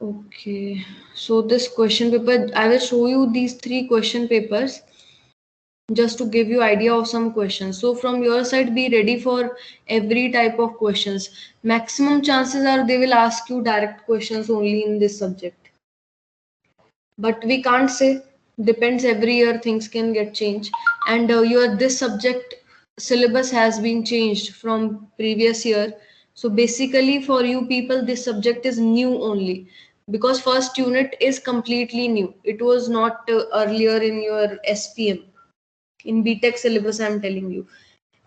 Okay, so this question paper, I will show you these 3 question papers just to give you idea of some questions. So from your side, be ready for every type of questions. Maximum chances are they will ask you direct questions only in this subject. But we can't say, depends, every year things can get changed. And your this subject syllabus has been changed from previous year. So basically for you people, this subject is new only, because first unit is completely new. It was not earlier in your SPM. In BTech syllabus, I'm telling you.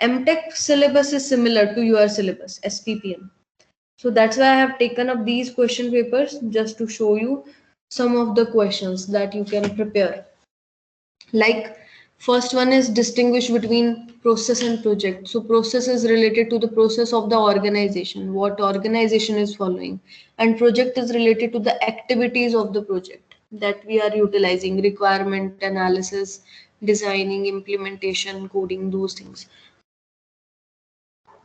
MTech syllabus is similar to your syllabus, SPPM. So that's why I have taken up these question papers just to show you some of the questions that you can prepare. Like, first one is distinguish between process and project. So process is related to the process of the organization, what organization is following, and project is related to the activities of the project that we are utilizing, requirement analysis, designing, implementation, coding, those things.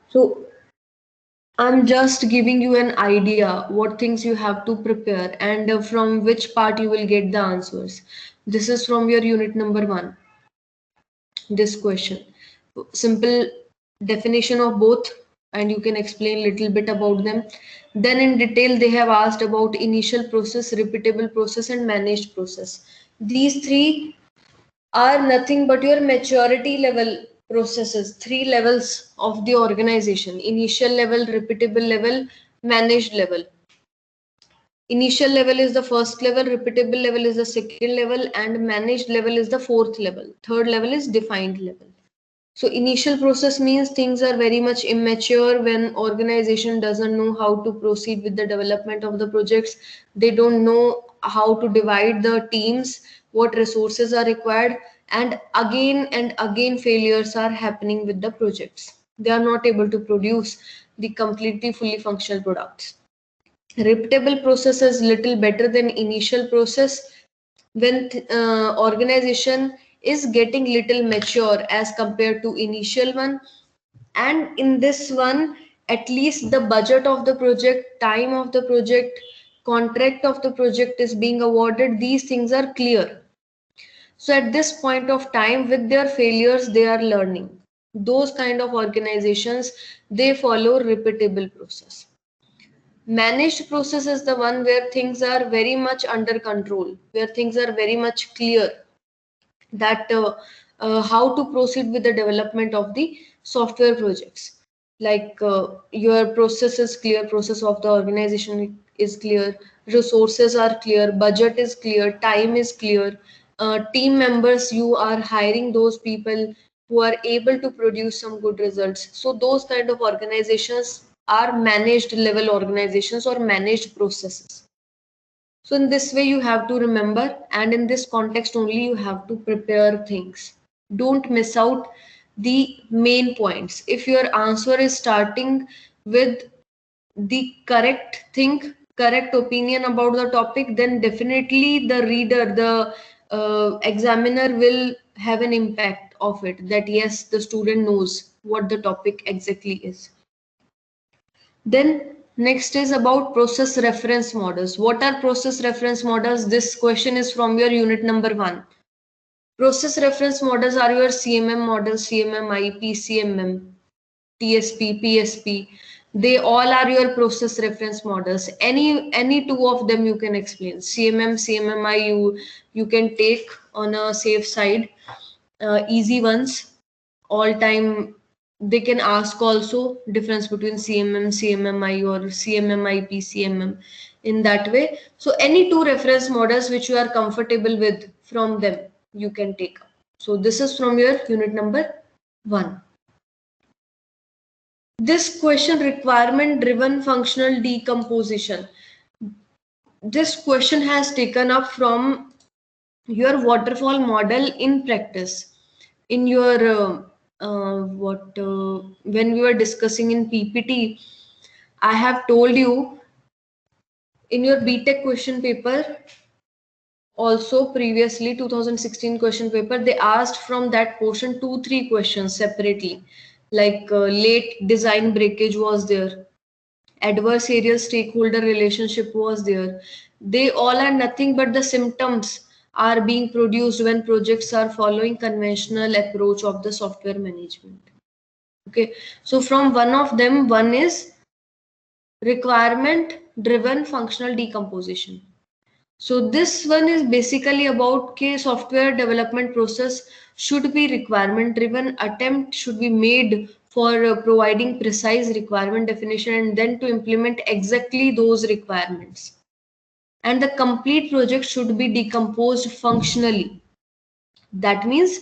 So I'm just giving you an idea what things you have to prepare, and from which part you will get the answers. This is from your unit number 1. This question. Simple definition of both, and you can explain little bit about them. Then in detail they have asked about initial process, repeatable process, and managed process. These 3 are nothing but your maturity level processes, 3 levels of the organization: initial level, repeatable level, managed level. Initial level is the first level, repeatable level is the second level, and managed level is the fourth level. Third level is defined level. So initial process means things are very much immature when organization doesn't know how to proceed with the development of the projects. They don't know how to divide the teams, what resources are required, and again failures are happening with the projects. They are not able to produce the completely fully functional products. Repeatable process is little better than initial process when organization is getting little mature as compared to initial one. And in this one, at least the budget of the project, time of the project, contract of the project is being awarded, these things are clear. So at this point of time, with their failures they are learning. Those kind of organizations, they follow repeatable process. Managed process is the one where things are very much under control, where things are very much clear, that how to proceed with the development of the software projects. Like your process is clear, process of the organization is clear, resources are clear, budget is clear, time is clear, team members, you are hiring those people who are able to produce some good results. So those kind of organizations are managed level organizations or managed processes. So in this way you have to remember, and in this context only you have to prepare things. Don't miss out the main points. If your answer is starting with the correct thing, correct opinion about the topic, then definitely the reader, the examiner will have an impact of it, that yes, the student knows what the topic exactly is. Then next is about process reference models. What are process reference models? This question is from your unit number 1. Process reference models are your CMM models, CMM, IP, CMM, TSP, PSP. They all are your process reference models. Any two of them you can explain. CMM, CMMI, you can take on a safe side. Easy ones, all time. They can ask also difference between CMM, CMMI, or CMMIP, CMM, in that way. So any two reference models which you are comfortable with, from them you can take up. So this is from your unit number 1. This question, requirement driven functional decomposition. This question has taken up from your waterfall model in practice. In your when we were discussing in PPT, I have told you in your BTech question paper, also previously 2016 question paper, they asked from that portion 2-3 questions separately, like late design breakage was there, adversarial stakeholder relationship was there, They all are nothing but the symptoms are being produced when projects are following conventional approach of the software management. Okay, so from one of them, one is requirement driven functional decomposition. So this one is basically about कि software development process should be requirement driven. Attempt should be made for providing precise requirement definition and then to implement exactly those requirements. And the complete project should be decomposed functionally. That means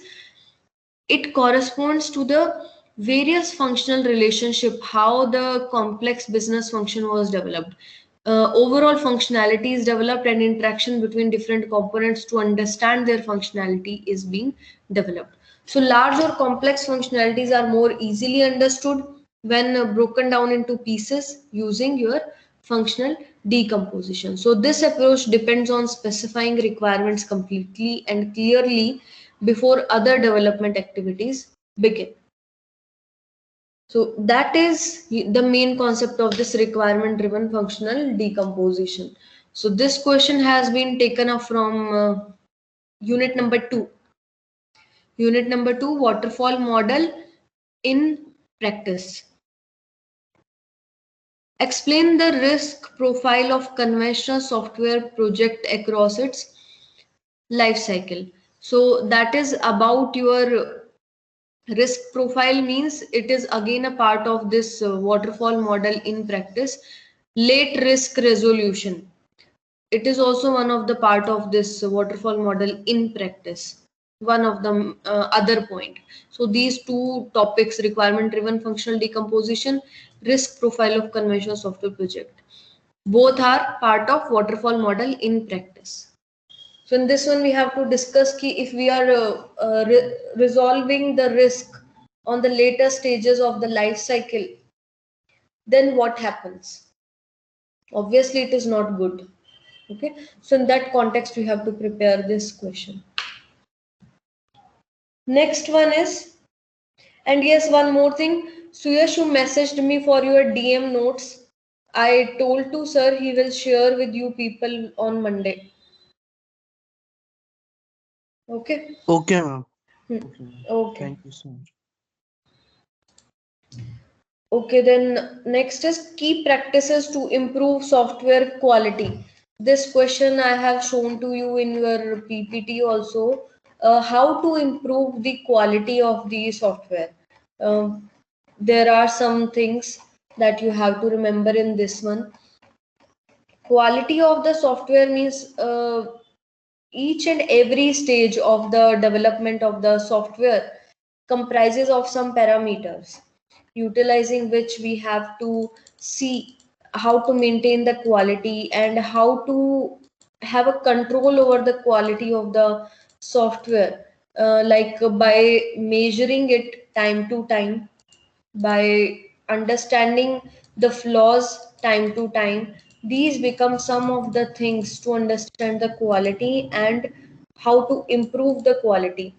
it corresponds to the various functional relationship, how the complex business function was developed. Overall functionality is developed and interaction between different components to understand their functionality is being developed. So large or complex functionalities are more easily understood when broken down into pieces using your functional decomposition. So this approach depends on specifying requirements completely and clearly before other development activities begin. So that is the main concept of this requirement driven functional decomposition. So this question has been taken up from unit number 2. Unit number 2, waterfall model in practice. Explain the risk profile of conventional software project across its life cycle. So that is about your risk profile, means it is again a part of this waterfall model in practice. Late risk resolution, it is also one of the part of this waterfall model in practice, one of the other point. So these two topics, requirement driven functional decomposition, risk profile of conventional software project, both are part of waterfall model in practice. So in this one, we have to discuss ki if we are resolving the risk on the later stages of the life cycle, then what happens? Obviously, it is not good. Okay. So in that context, we have to prepare this question. Next one is, and yes, one more thing. Suyash, you messaged me for your DM notes. I told to sir he will share with you people on Monday. Okay. Okay, ma'am. Hmm. Okay, ma'am. Okay. Thank you so much. Okay, then next is key practices to improve software quality. This question I have shown to you in your PPT also. How to improve the quality of the software. There are some things that you have to remember in this one. Quality of the software means each and every stage of the development of the software comprises of some parameters utilizing which we have to see how to maintain the quality and how to have a control over the quality of the software, like by measuring it time to time, by understanding the flaws time to time. These become some of the things to understand the quality and how to improve the quality.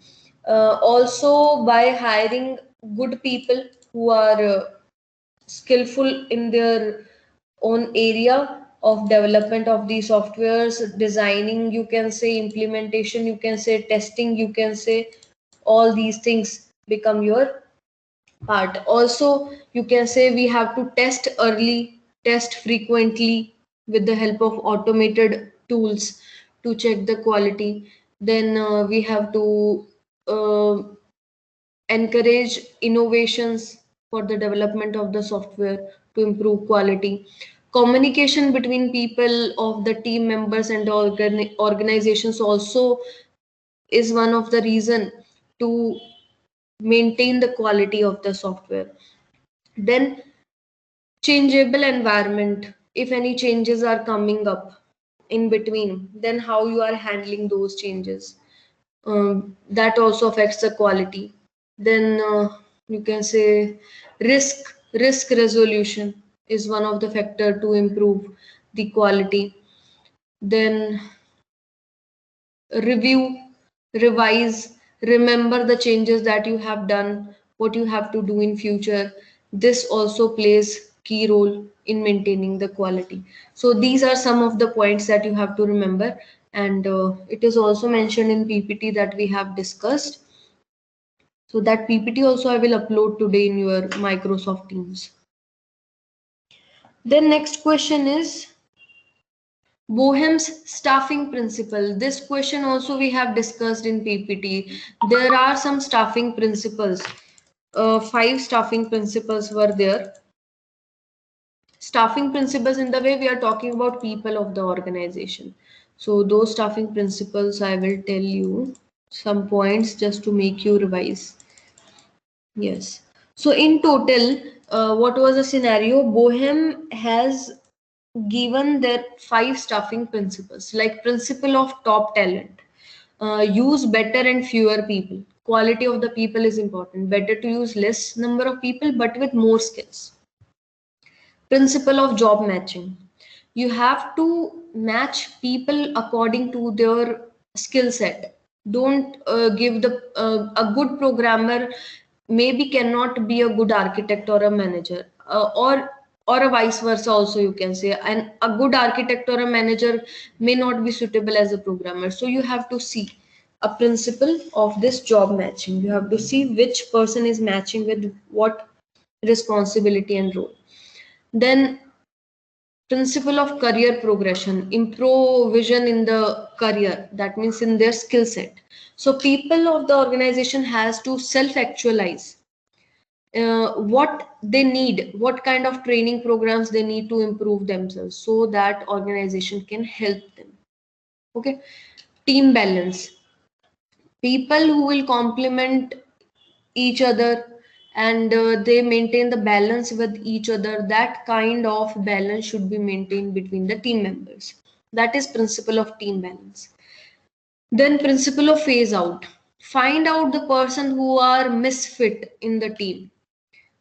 Also, by hiring good people who are skillful in their own area of development of these softwares, designing, you can say, implementation, you can say, testing, you can say, all these things become your part. Also, you can say we have to test early, test frequently with the help of automated tools to check the quality. Then we have to uh, encourage innovations for the development of the software to improve quality. Communication between people of the team members and the organizations also is one of the reason to maintain the quality of the software. Then changeable environment, if any changes are coming up in between, then how you are handling those changes, that also affects the quality. Then you can say risk resolution is one of the factor to improve the quality. Then review, revise, remember the changes that you have done, what you have to do in future. This also plays key role in maintaining the quality. So these are some of the points that you have to remember, and it is also mentioned in PPT that we have discussed. So that PPT also I will upload today in your Microsoft Teams. Then next question is Boehm's staffing principle. This question also we have discussed in PPT. There are some staffing principles. 5 staffing principles were there. Staffing principles in the way we are talking about people of the organization. So those staffing principles I will tell you some points just to make you revise. Yes. So in total, what was the scenario? Boehm has given their 5 staffing principles, like principle of top talent. Use better and fewer people. Quality of the people is important. Better to use less number of people, but with more skills. Principle of job matching. You have to match people according to their skill set. Don't give the a good programmer maybe cannot be a good architect or a manager, or a vice versa also, you can say, and a good architect or a manager may not be suitable as a programmer. So you have to see a principle of this job matching. You have to see which person is matching with what responsibility and role. Then principle of career progression, improvisation in the career, that means in their skill set. So people of the organization has to self actualize what they need, what kind of training programs they need to improve themselves, so that organization can help them. Okay. Team balance. People who will complement each other, and they maintain the balance with each other. That kind of balance should be maintained between the team members. That is principle of team balance. Then principle of phase out. Find out the person who are misfit in the team.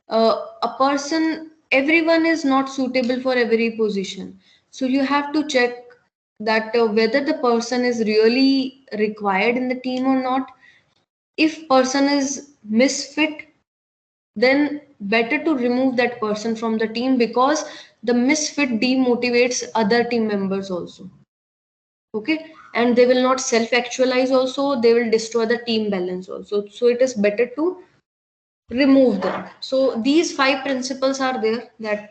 A person, everyone is not suitable for every position, so you have to check that whether the person is really required in the team or not. If person is misfit, then better to remove that person from the team, because the misfit demotivates other team members also. Okay. And they will not self actualize also, they will destroy the team balance also, so it is better to remove them. So these 5 principles are there that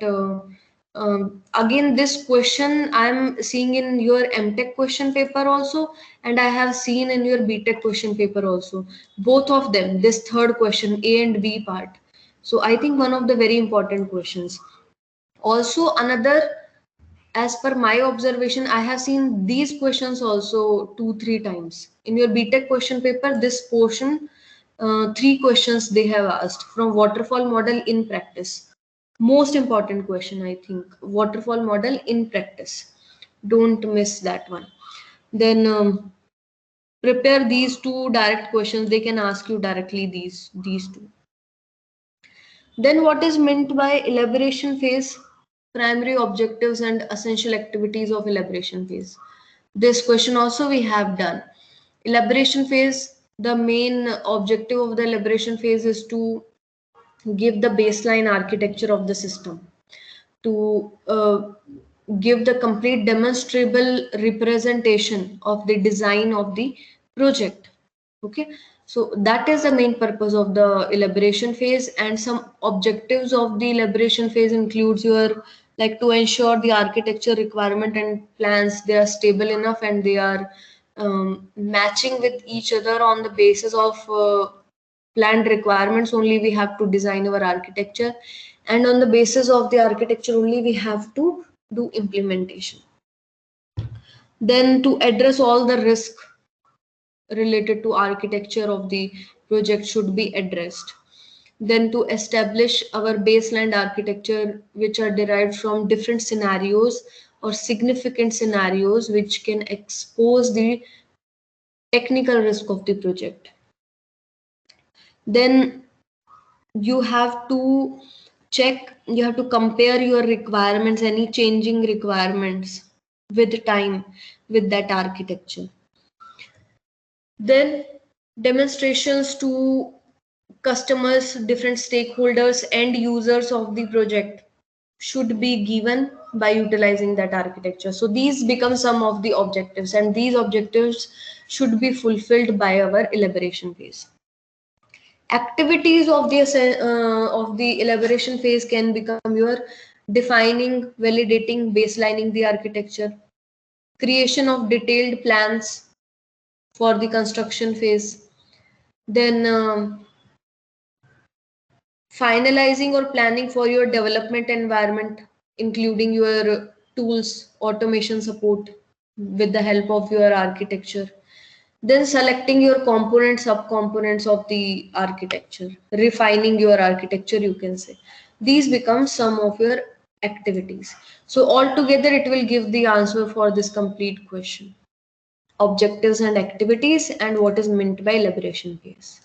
again, this question I'm seeing in your MTech question paper also, and I have seen in your BTech question paper also, both of them, this third question, A and B part. So I think one of the very important questions. Also another, as per my observation, I have seen these questions also 2-3 times in your BTech question paper. This portion, 3 questions they have asked from waterfall model in practice. Most important question, I think, waterfall model in practice. Don't miss that one. Then prepare these 2 direct questions, they can ask you directly these 2. Then what is meant by elaboration phase? Primary objectives and essential activities of elaboration phase. This question also we have done. Elaboration phase, the main objective of the elaboration phase is to give the baseline architecture of the system, to give the complete demonstrable representation of the design of the project. Okay. So that is the main purpose of the elaboration phase, and some objectives of the elaboration phase includes your, like, to ensure the architecture requirement and plans, they are stable enough and they are matching with each other. On the basis of planned requirements only we have to design our architecture, and on the basis of the architecture only we have to do implementation. Then to address all the risk related to architecture of the project should be addressed. Then to establish our baseline architecture, which are derived from different scenarios or significant scenarios which can expose the technical risk of the project. Then you have to check, you have to compare your requirements, any changing requirements with time, with that architecture. Then demonstrations to customers, different stakeholders, end users of the project. should be given by utilizing that architecture. So these become some of the objectives, and these objectives should be fulfilled by our elaboration phase. Activities of the elaboration phase can become your defining, validating, baselining the architecture, creation of detailed plans for the construction phase, then finalizing or planning for your development environment, including your tools, automation support with the help of your architecture. Then selecting your components, subcomponents of the architecture, refining your architecture, you can say. These become some of your activities. So altogether, it will give the answer for this complete question. Objectives and activities, and what is meant by elaboration phase.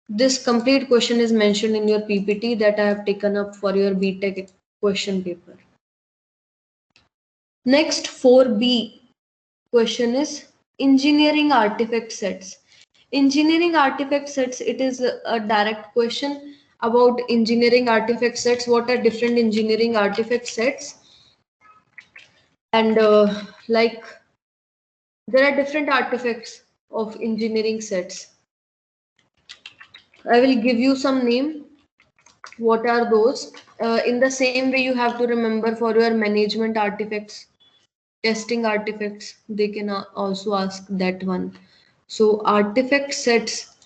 This complete question is mentioned in your PPT that I have taken up for your BTech question paper. Next, 4B question is engineering artifact sets. Engineering artifact sets, it is a direct question about engineering artifact sets. What are different engineering artifact sets? And like there are different artifacts of engineering sets. I will give you some name. What are those? In the same way, you have to remember for your management artifacts, testing artifacts, they can also ask that one. So artifact sets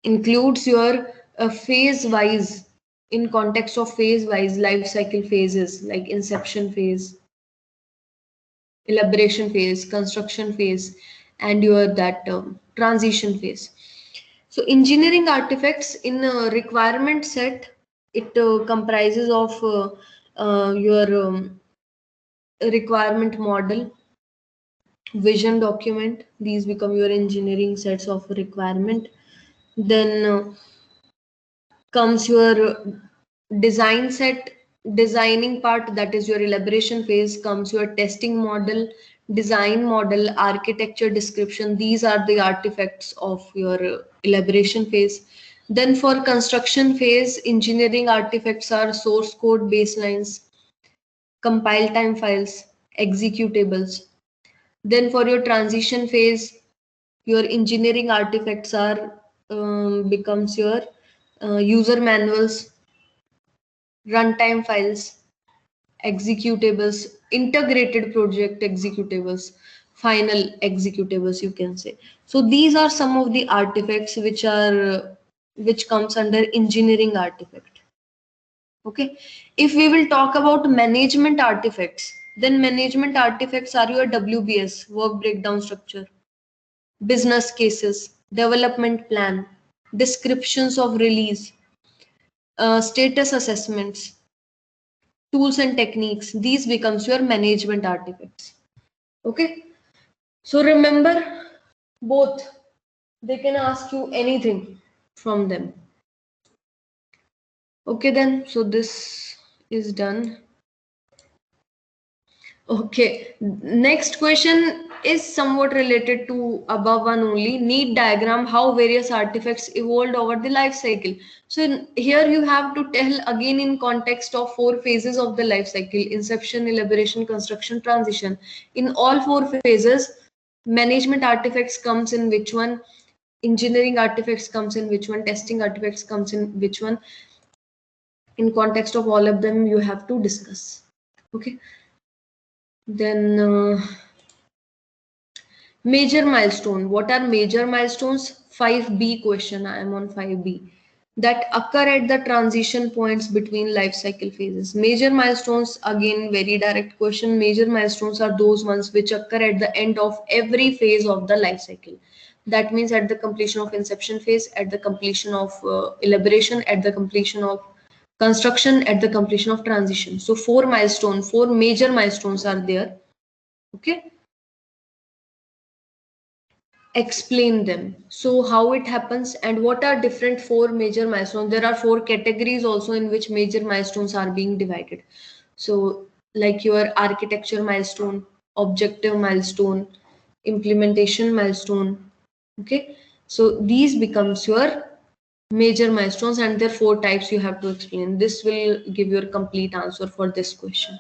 includes your phase wise, in context of phase wise life cycle phases like inception phase, elaboration phase, construction phase, and your that transition phase. So engineering artifacts in a requirement set, it comprises of your requirement model, vision document. These become your engineering sets of requirement. Then comes your design set, designing part, that is your elaboration phase. Comes your testing model, design model, architecture description. These are the artifacts of your elaboration phase. Then for construction phase, engineering artifacts are source code baselines, compile time files, executables. Then for your transition phase, your engineering artifacts are becomes your user manuals, runtime files, executables, integrated project executables, final executables, you can say. So these are some of the artifacts which are which comes under engineering artifact. Okay, if we will talk about management artifacts, then management artifacts are your WBS, work breakdown structure, business cases, development plan, descriptions of release, status assessments, tools and techniques. These becomes your management artifacts. Okay, so remember, both, they can ask you anything from them. Okay, then, so this is done. Okay, next question is somewhat related to above one only. Need diagram how various artifacts evolved over the life cycle. So here you have to tell again in context of 4 phases of the life cycle: inception, elaboration, construction, transition. In all 4 phases, management artifacts comes in which one, engineering artifacts comes in which one, testing artifacts comes in which one. In context of all of them, you have to discuss. Okay. Then major milestone. What are major milestones? 5B question. I am on 5B. That occur at the transition points between life cycle phases. Major milestones, again, very direct question. Major milestones are those ones which occur at the end of every phase of the life cycle. That means at the completion of inception phase, at the completion of elaboration, at the completion of construction, at the completion of transition. So 4 milestones, 4 major milestones are there. Okay. Explain them. So how it happens and what are different 4 major milestones. There are 4 categories also in which major milestones are being divided. So like your architecture milestone, objective milestone, implementation milestone. Okay. So these becomes your Major milestones and their four types you have to explain. This will give your complete answer for this question.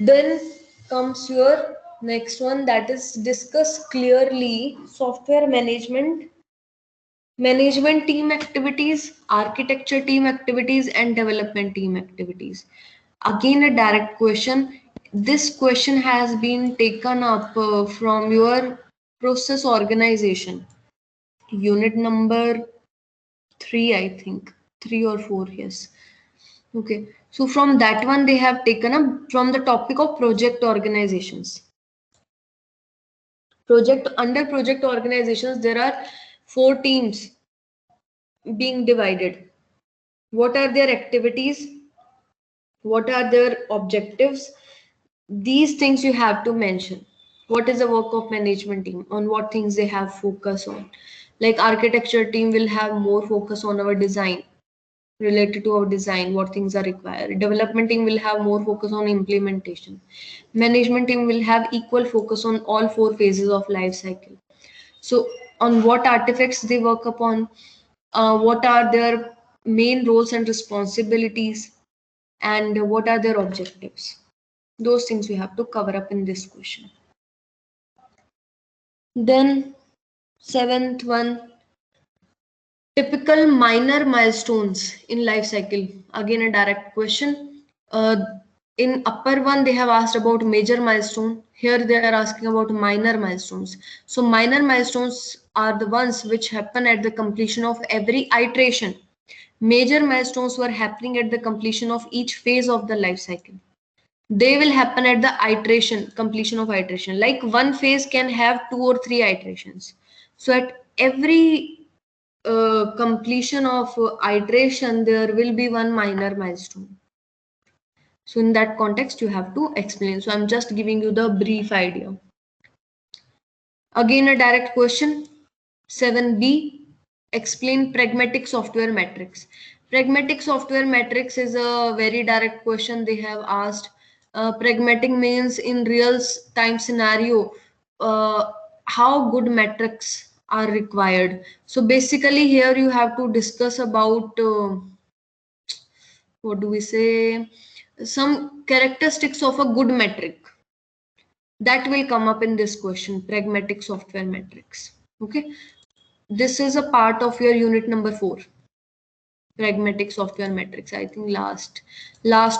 Then comes your next one, that is discuss clearly software management team activities, architecture team activities, and development team activities. Again, a direct question. This question has been taken up from your process organization, unit number 3, I think, 3 or 4, yes. Okay, so from that one, they have taken up from the topic of project organizations. Under project organizations, there are 4 teams being divided. What are their activities? What are their objectives? These things you have to mention. What is the work of management team? On what things they have focus on? Like architecture team will have more focus on our design, related to our design, what things are required. Development team will have more focus on implementation. Management team will have equal focus on all 4 phases of life cycle. So on what artifacts they work upon, what are their main roles and responsibilities, and what are their objectives. Those things we have to cover up in this question. Then seventh one, typical minor milestones in life cycle. Again, a direct question. In upper one, they have asked about major milestone. Here they are asking about minor milestones. So minor milestones are the ones which happen at the completion of every iteration. Major milestones were happening at the completion of each phase of the life cycle. They will happen at the completion of iteration. Like one phase can have 2 or 3 iterations. So at every completion of iteration, there will be one minor milestone. So in that context, you have to explain. So I'm just giving you the brief idea. Again, a direct question. 7B, explain pragmatic software metrics. Pragmatic software metrics is a very direct question they have asked. Pragmatic means in real time scenario, how good metrics are required. So basically here you have to discuss about what do we say, some characteristics of a good metric that will come up in this question, pragmatic software metrics. Okay, this is a part of your unit number 4, pragmatic software metrics. I think last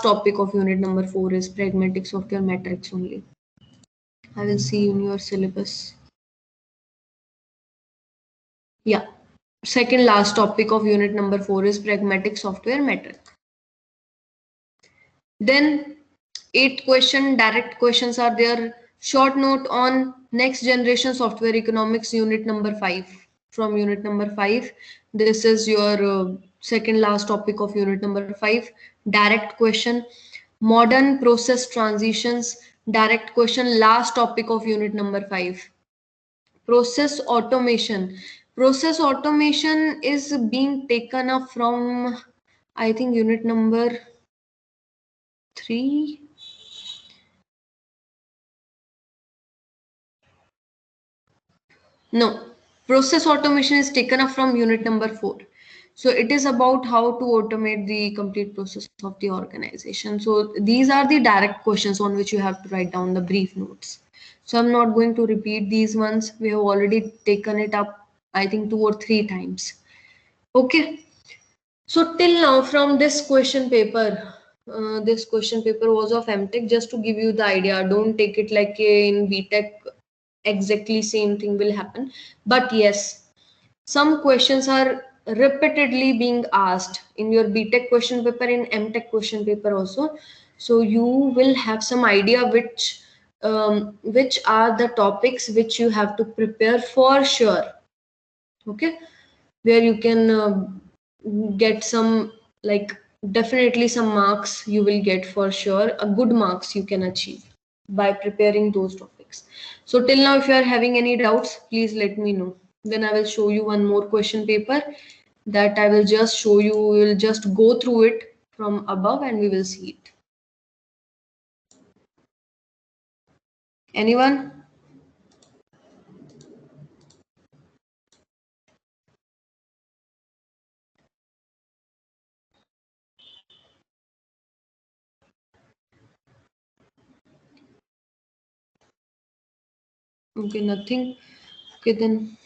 topic of unit number 4 is pragmatic software metrics only. I will see in your syllabus. Yeah, second last topic of unit number 4 is pragmatic software metric. Then 8 question direct questions are there. Short note on next generation software economics, unit number 5. From unit number 5, this is your second last topic of unit number 5. Direct question, modern process transitions. Direct question, last topic of unit number 5. Process automation. Process automation is being taken up from, I think, unit number 3. No, process automation is taken up from unit number 4. So it is about how to automate the complete process of the organization. So these are the direct questions on which you have to write down the brief notes. So I'm not going to repeat these ones. We have already taken it up, I think, 2 or 3 times. Okay. So till now from this question paper was of MTech, just to give you the idea. Don't take it like in BTech exactly same thing will happen. But yes, some questions are repeatedly being asked in your BTech question paper, in MTech question paper also. So you will have some idea which are the topics which you have to prepare for sure. Okay, where you can get some, like, definitely some marks you will get for sure. A good marks you can achieve by preparing those topics. So till now, if you are having any doubts, please let me know. Then I will show you one more question paper that I will just show you. We will just go through it from above and we will see it. Anyone? Okay, nothing. Okay, then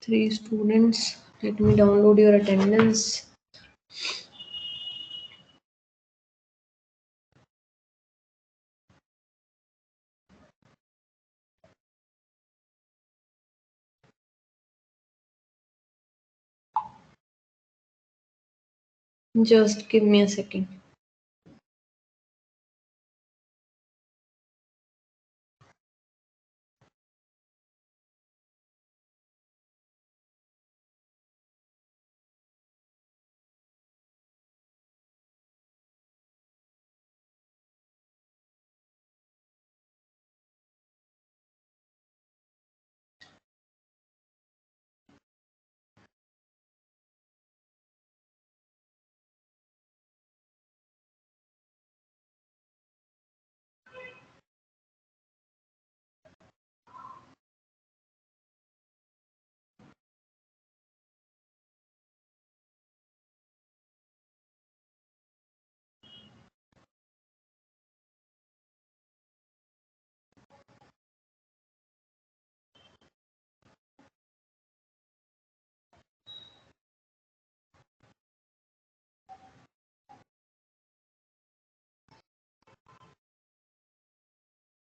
3 students. Let me download your attendance. Just give me a second.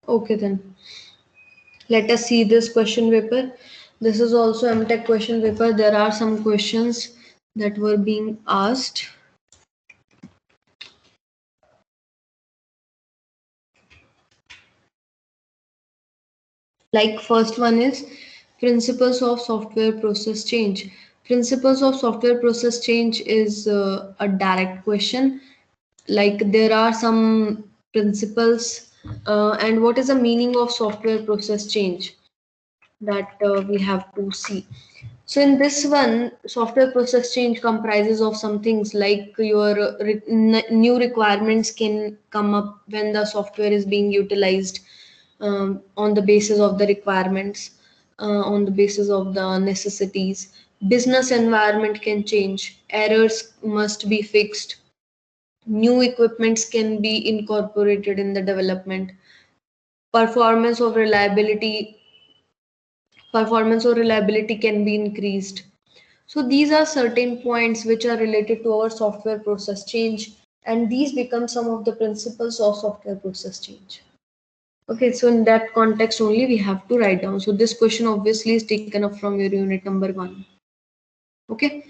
Okay, then let us see this question paper. This is also MTech question paper. There are some questions that were being asked. Like first one is principles of software process change. Principles of software process change is a direct question. Like there are some principles, and what is the meaning of software process change, that we have to see. So in this one, software process change comprises of some things like your new requirements can come up when the software is being utilized, on the basis of the requirements, on the basis of the necessities. Business environment can change. Errors must be fixed. New equipments can be incorporated in the development. Performance of reliability Performance or reliability can be increased. So these are certain points which are related to our software process change, and these become some of the principles of software process change. Okay, so in that context only we have to write down. So this question obviously is taken up from your unit number 1. Okay.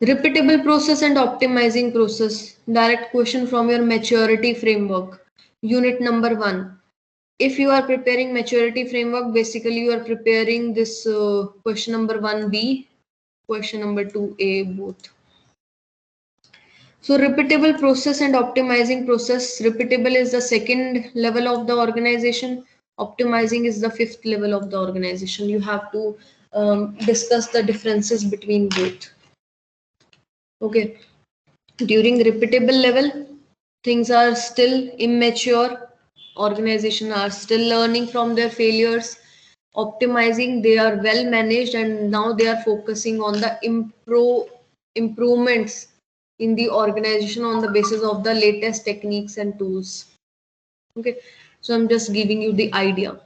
Repeatable process and optimizing process. Direct question from your maturity framework. Unit number 1. If you are preparing maturity framework, basically you are preparing this question number 1B, question number 2A both. So repeatable process and optimizing process. Repeatable is the second level of the organization. Optimizing is the fifth level of the organization. You have to discuss the differences between both. Okay. During repeatable level, things are still immature. Organization are still learning from their failures. Optimizing, they are well managed and now they are focusing on the improvements in the organization on the basis of the latest techniques and tools. Okay, so I'm just giving you the idea.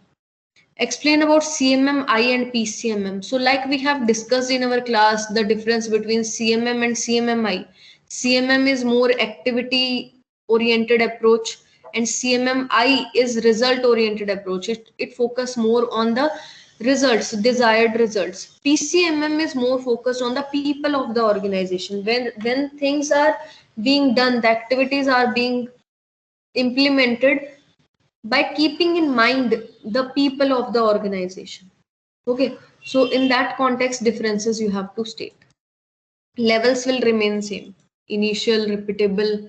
Explain about CMMI and PCMM. So like we have discussed in our class, the difference between CMM and CMMI. CMM is more activity oriented approach and CMMI is result oriented approach. It focus more on the results, desired results. PCMM is more focused on the people of the organization. When things are being done, the activities are being implemented by keeping in mind the people of the organization. Okay, so in that context, differences you have to state. Levels will remain same: initial, repeatable,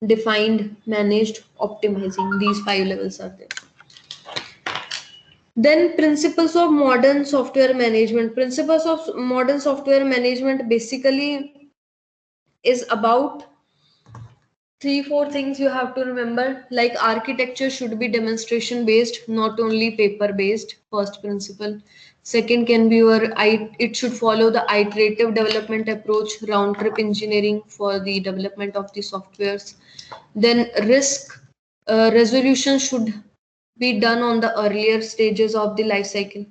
defined, managed, optimizing. These 5 levels are there. Then principles of modern software management. Principles of modern software management basically is about 3 4 things you have to remember. Like architecture should be demonstration based, not only paper based. First principle. Second can be it should follow the iterative development approach, round trip engineering for the development of the softwares. Then risk resolution should be done on the earlier stages of the life cycle.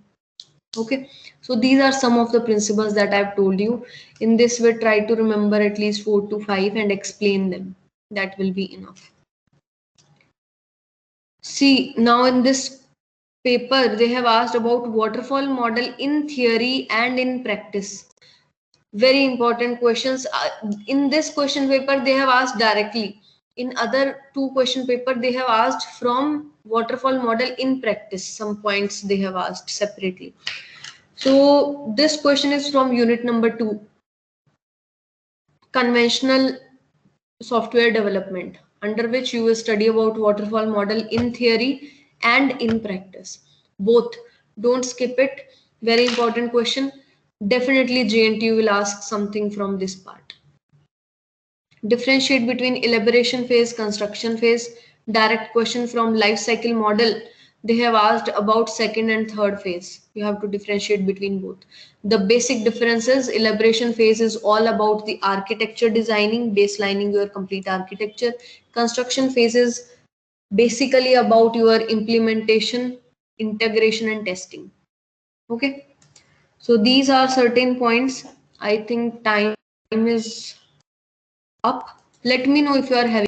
Okay, so these are some of the principles that I've told you. In this way, try to remember at least 4 to 5 and explain them. That will be enough. See, now in this paper, they have asked about waterfall model in theory and in practice. Very important questions. In this question paper, they have asked directly. In other two question paper, they have asked from waterfall model in practice. Some points they have asked separately. So this question is from unit number 2, conventional software development, under which you will study about waterfall model in theory and in practice. Both. Don't skip it. Very important question. Definitely JNTU will ask something from this part. Differentiate between elaboration phase, construction phase. Direct question from life cycle model. They have asked about second and third phase. You have to differentiate between both. The basic differences: elaboration phase is all about the architecture designing, baselining your complete architecture. Construction phase is basically about your implementation, integration, and testing. Okay. So these are certain points. I think time is up. Let me know if you are having